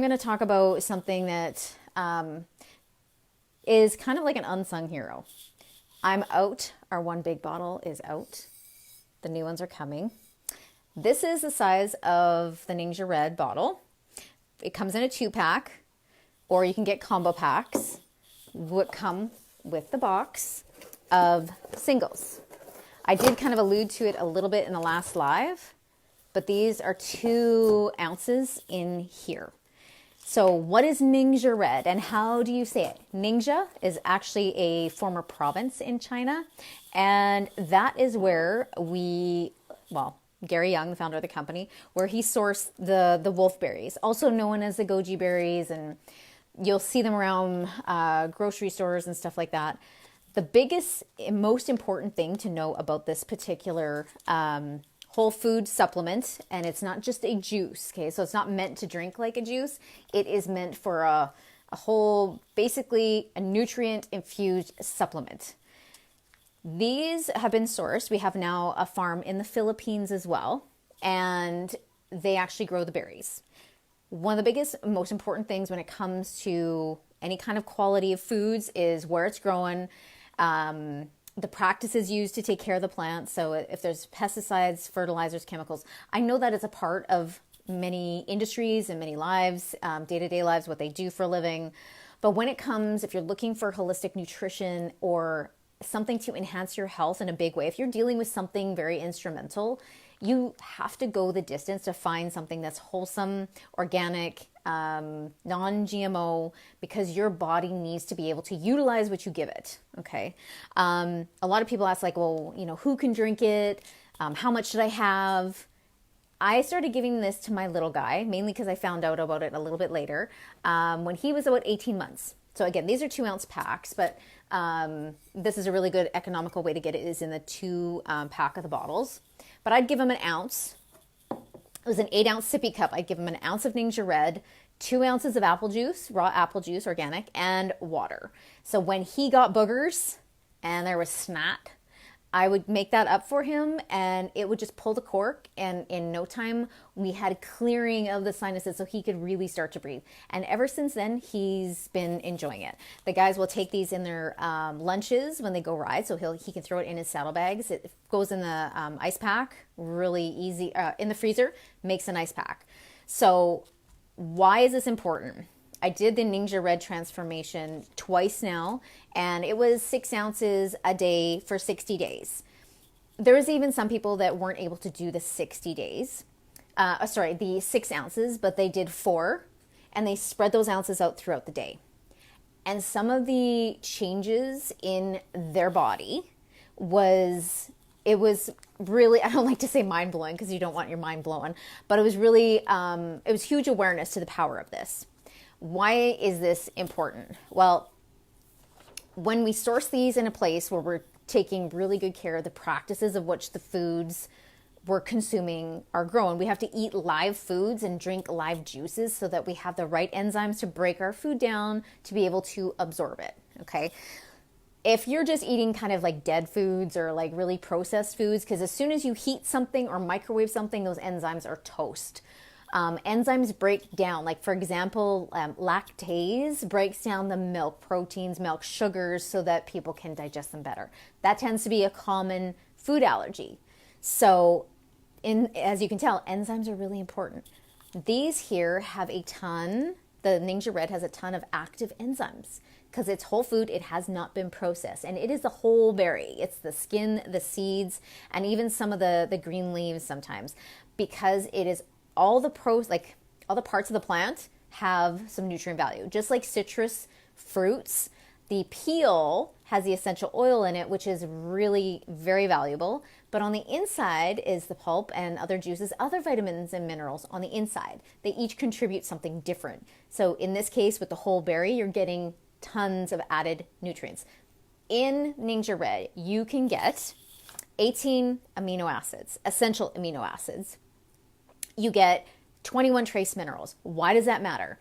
I'm going to talk about something that is kind of like an unsung hero. I'm out. Our one big bottle is out. The new ones are coming. This is the size of the Ningxia Red bottle. It comes in a 2-pack, or you can get combo packs. Would come with the box of singles. I did kind of allude to it a little bit in the last live, but these are 2 ounces in here. So what is Ningxia Red and how do you say it? Ningxia is actually a former province in China, and that is where Gary Young, the founder of the company, where he sourced the wolfberries, also known as the goji berries, and you'll see them around grocery stores and stuff like that. The biggest and most important thing to know about this particular whole food supplement, and it's not just a juice, okay? So it's not meant to drink like a juice. It is meant for a whole, basically a nutrient-infused supplement. These have been sourced. We have now a farm in the Philippines as well, and they actually grow the berries. One of the biggest, most important things when it comes to any kind of quality of foods is where it's grown, the practices used to take care of the plant. So if there's pesticides, fertilizers, chemicals, I know that it's a part of many industries and many lives, day-to-day lives, what they do for a living. But when it comes, if you're looking for holistic nutrition or something to enhance your health in a big way, if you're dealing with something very instrumental, you have to go the distance to find something that's wholesome, organic, non-GMO, because your body needs to be able to utilize what you give it. Okay. A lot of people ask well, who can drink it? How much should I have? I started giving this to my little guy, mainly because I found out about it a little bit later, when he was about 18 months. So again, these are 2-ounce packs, but this is a really good economical way to get it, is in the 2 pack of the bottles. But I'd give him an ounce. It was an 8-ounce sippy cup. I'd give him an ounce of Ningxia Red, 2 ounces of apple juice, raw apple juice, organic, and water. So when he got boogers and there was snot, I would make that up for him, and it would just pull the cork, and in no time we had clearing of the sinuses so he could really start to breathe. And ever since then, he's been enjoying it. The guys will take these in their lunches when they go ride, so he can throw it in his saddlebags. It goes in the ice pack, really easy, in the freezer, makes an ice pack. So why is this important? I did the Ningxia Red transformation twice now, and it was 6 ounces a day for 60 days. There was even some people that weren't able to do the 60 days, the 6 ounces, but they did 4, and they spread those ounces out throughout the day. And some of the changes in their body it was really, I don't like to say mind-blowing because you don't want your mind blown, but it was really, it was huge awareness to the power of this. Why is this important? Well, when we source these in a place where we're taking really good care of the practices of which the foods we're consuming are grown, we have to eat live foods and drink live juices so that we have the right enzymes to break our food down to be able to absorb it, okay? If you're just eating kind of like dead foods or like really processed foods, because as soon as you heat something or microwave something, those enzymes are toast. Enzymes break down, like for example, lactase breaks down the milk proteins, milk sugars, so that people can digest them better. That tends to be a common food allergy. So as you can tell, enzymes are really important. These here have a ton, the Ningxia Red has a ton of active enzymes because it's whole food. It has not been processed, and it is the whole berry. It's the skin, the seeds, and even some of the green leaves sometimes, because it is all the parts of the plant have some nutrient value. Just like citrus fruits, the peel has the essential oil in it, which is really very valuable. But on the inside is the pulp and other juices, other vitamins and minerals on the inside. They each contribute something different. So in this case, with the whole berry, you're getting tons of added nutrients. In Ningxia Red, you can get 18 amino acids, essential amino acids. You get 21 trace minerals. Why does that matter?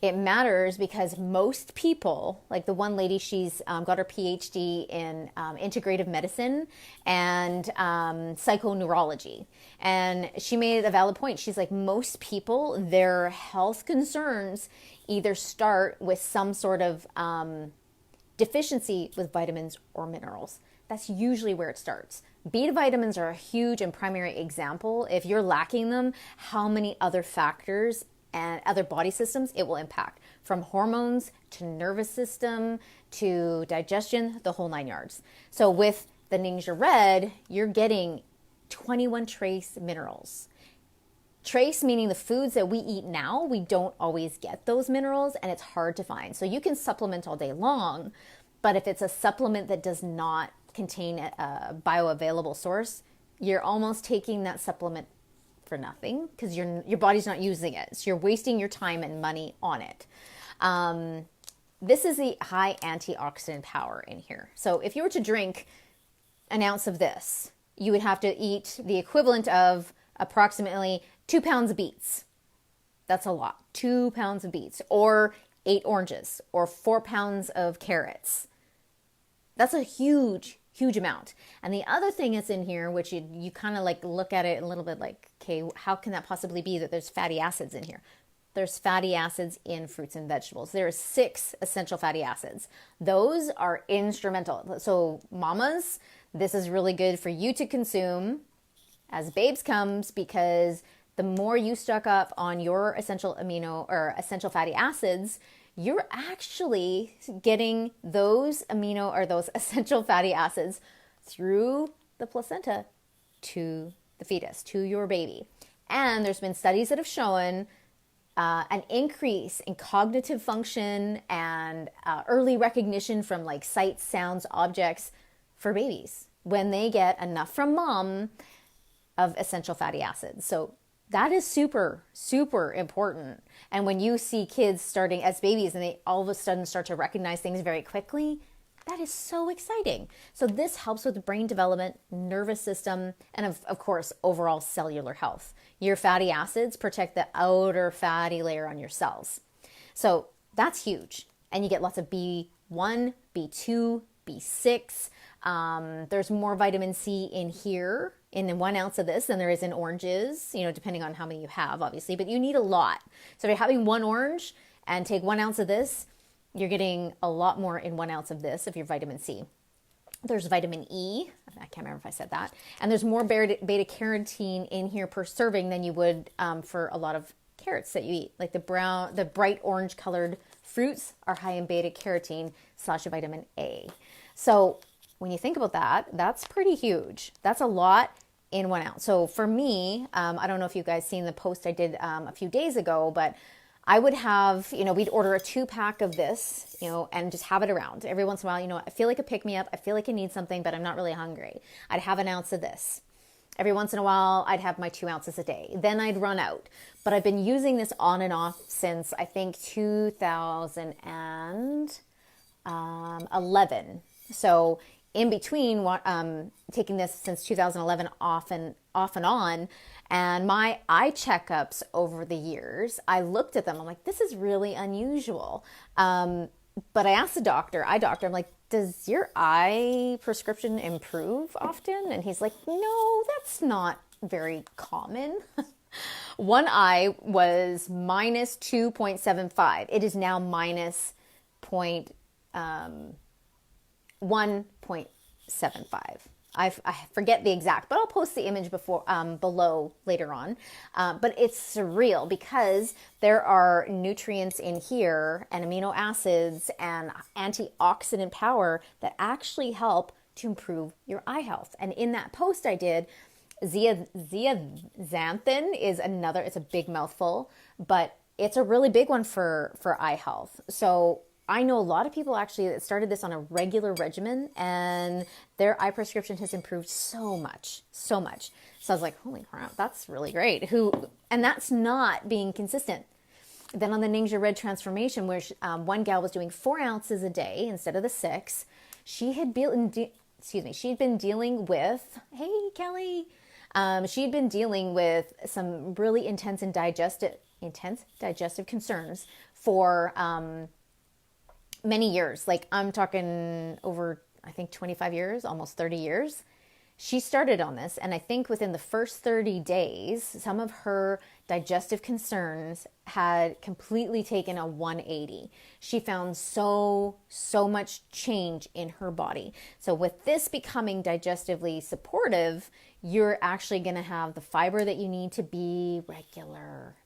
It matters because most people, like the one lady, she's got her PhD in integrative medicine and psychoneurology. And she made a valid point. She's like, most people, their health concerns either start with some sort of deficiency with vitamins or minerals. That's usually where it starts. Beta vitamins are a huge and primary example. If you're lacking them, how many other factors and other body systems it will impact, from hormones to nervous system to digestion, the whole 9 yards. So with the Ningxia Red, you're getting 21 trace minerals. Trace meaning the foods that we eat now, we don't always get those minerals and it's hard to find. So you can supplement all day long, but if it's a supplement that does not contain a bioavailable source, you're almost taking that supplement for nothing because your body's not using it. So you're wasting your time and money on it. This is the high antioxidant power in here. So if you were to drink an ounce of this, you would have to eat the equivalent of approximately 2 pounds of beets. That's a lot. 2 pounds of beets, or 8 oranges, or 4 pounds of carrots. That's a huge amount. And the other thing that's in here, which you kind of like look at it a little bit like, okay, how can that possibly be that there's fatty acids in here? There's fatty acids in fruits and vegetables. There are 6 essential fatty acids. Those are instrumental. So mamas, this is really good for you to consume as babes comes, because the more you stock up on your essential amino or essential fatty acids, you're actually getting those amino or those essential fatty acids through the placenta to the fetus, to your baby. And there's been studies that have shown an increase in cognitive function and early recognition from like sights, sounds, objects for babies when they get enough from mom of essential fatty acids. So that is super, super important. And when you see kids starting as babies and they all of a sudden start to recognize things very quickly, that is so exciting. So this helps with brain development, nervous system, and of course, overall cellular health. Your fatty acids protect the outer fatty layer on your cells. So that's huge. And you get lots of B1, B2, B6. There's more vitamin C in here in 1 ounce of this than there is in oranges, depending on how many you have, obviously, but you need a lot. So if you're having 1 orange and take 1 ounce of this, you're getting a lot more in 1 ounce of this of your vitamin C. There's vitamin E. I can't remember if I said that. And there's more beta carotene in here per serving than you would for a lot of carrots that you eat. Like the bright orange colored fruits are high in beta carotene / vitamin A. So when you think about that, that's pretty huge. That's a lot in 1 ounce. So for me, I don't know if you guys seen the post I did a few days ago, but I would have, we'd order a 2-pack of this, and just have it around. Every once in a while, I feel like a pick-me-up. I feel like I need something, but I'm not really hungry. I'd have 1 ounce of this. Every once in a while, I'd have my 2 ounces a day. Then I'd run out. But I've been using this on and off since, I think, 2011. So in between taking this since 2011 off and on, and my eye checkups over the years, I looked at them. I'm like, this is really unusual. But I asked the doctor, I'm like, does your eye prescription improve often? And he's like, no, that's not very common. One eye was minus 2.75. It is now minus 1.75. I forget the exact, but I'll post the image below later on. But it's surreal because there are nutrients in here and amino acids and antioxidant power that actually help to improve your eye health. And in that post I did, zeaxanthin is another, it's a big mouthful, but it's a really big one for eye health. So I know a lot of people actually that started this on a regular regimen and their eye prescription has improved so much. So I was like, holy crap, that's really great. And that's not being consistent. Then on the Ningxia Red transformation, where one gal was doing 4 ounces a day instead of the 6, she'd been dealing with, hey, Kelly, she'd been dealing with some really intense and intense digestive concerns for many years. Like I'm talking over, I think 25 years, almost 30 years. She started on this, and I think within the first 30 days, some of her digestive concerns had completely taken a 180. She found so much change in her body. So with this becoming digestively supportive, you're actually going to have the fiber that you need to be regular.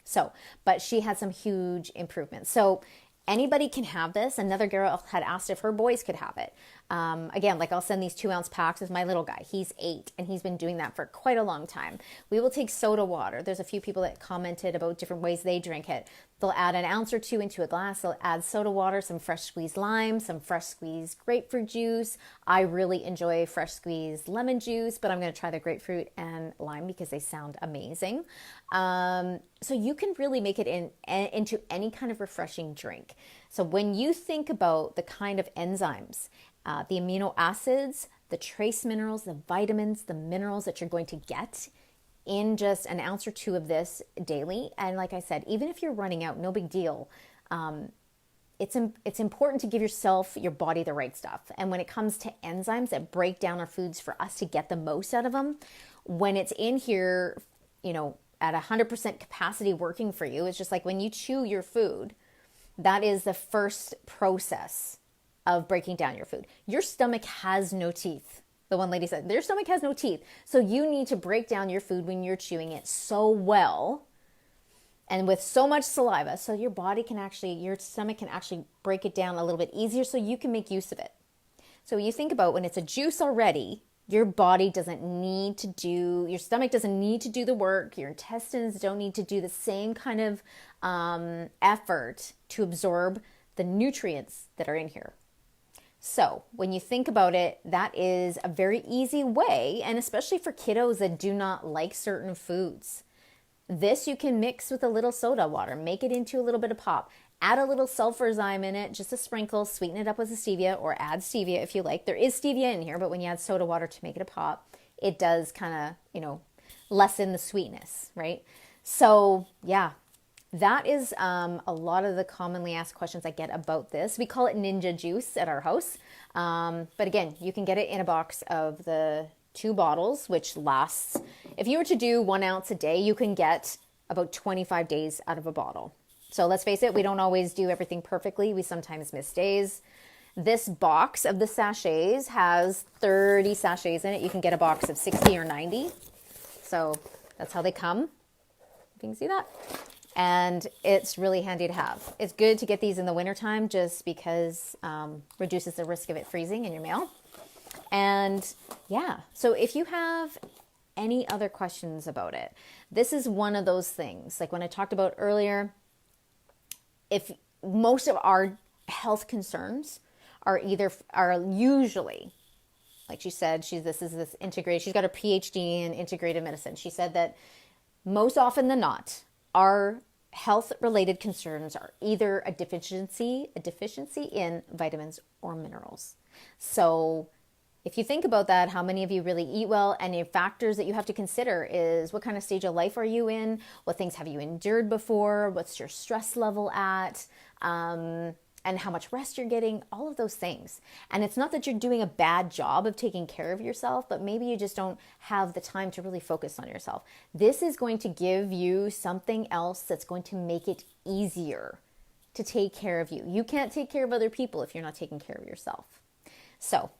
So, but she had some huge improvements. So anybody can have this. Another girl had asked if her boys could have it. Again, like I'll send these 2-ounce packs with my little guy. He's 8 and he's been doing that for quite a long time. We will take soda water. There's a few people that commented about different ways they drink it. They'll add an ounce or 2 into a glass. They'll add soda water, some fresh squeezed lime, some fresh squeezed grapefruit juice. I really enjoy fresh squeezed lemon juice, but I'm going to try the grapefruit and lime because they sound amazing. So you can really make it into any kind of refreshing drink. So when you think about the kind of enzymes, the amino acids, the trace minerals, the vitamins, the minerals that you're going to get in just an ounce or 2 of this daily. And like I said, even if you're running out, no big deal. It's important to give yourself, your body, the right stuff. And when it comes to enzymes that break down our foods for us to get the most out of them, when it's in here, at 100% capacity working for you, it's just like when you chew your food, that is the first process of breaking down your food. Your stomach has no teeth. The one lady said, their stomach has no teeth. So you need to break down your food when you're chewing it so well and with so much saliva, so your stomach can actually break it down a little bit easier so you can make use of it. So you think about when it's a juice already, your body doesn't need to do, your stomach doesn't need to do the work. Your intestines don't need to do the same kind of effort to absorb the nutrients that are in here. So when you think about it, that is a very easy way, and especially for kiddos that do not like certain foods. This you can mix with a little soda water, make it into a little bit of pop, add a little sulfurzyme in it, just a sprinkle, sweeten it up with a stevia, or add stevia if you like. There is stevia in here, but when you add soda water to make it a pop, it does kind of, lessen the sweetness, right? So yeah. That is a lot of the commonly asked questions I get about this. We call it Ninja juice at our house. But again, you can get it in a box of the 2 bottles, which lasts, if you were to do 1 ounce a day, you can get about 25 days out of a bottle. So let's face it, we don't always do everything perfectly. We sometimes miss days. This box of the sachets has 30 sachets in it. You can get a box of 60 or 90. So that's how they come. You can see that. And it's really handy to have. It's good to get these in the wintertime just because reduces the risk of it freezing in your mail. And yeah, so if you have any other questions about it, this is one of those things. Like when I talked about earlier, if most of our health concerns are usually, like she said, she's got a PhD in integrative medicine. She said that most often than not, our health-related concerns are either a deficiency in vitamins or minerals. So if you think about that, how many of you really eat well? And the factors that you have to consider is what kind of stage of life are you in? What things have you endured before? What's your stress level at? And how much rest you're getting, all of those things. And it's not that you're doing a bad job of taking care of yourself, but maybe you just don't have the time to really focus on yourself. This is going to give you something else that's going to make it easier to take care of you. You can't take care of other people if you're not taking care of yourself. So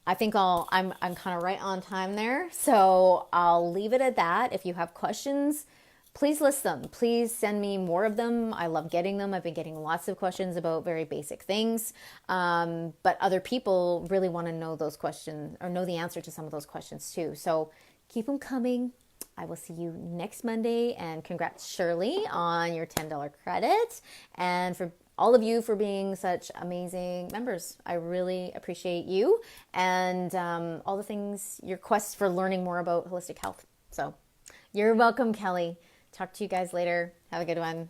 I think I'm kind of right on time there. So I'll leave it at that. If you have questions, please list them. Please send me more of them. I love getting them. I've been getting lots of questions about very basic things. But other people really want to know those questions or know the answer to some of those questions too. So keep them coming. I will see you next Monday. And congrats, Shirley, on your $10 credit. And for all of you for being such amazing members. I really appreciate you and all the things, your quest for learning more about holistic health. So you're welcome, Kelly. Talk to you guys later. Have a good one.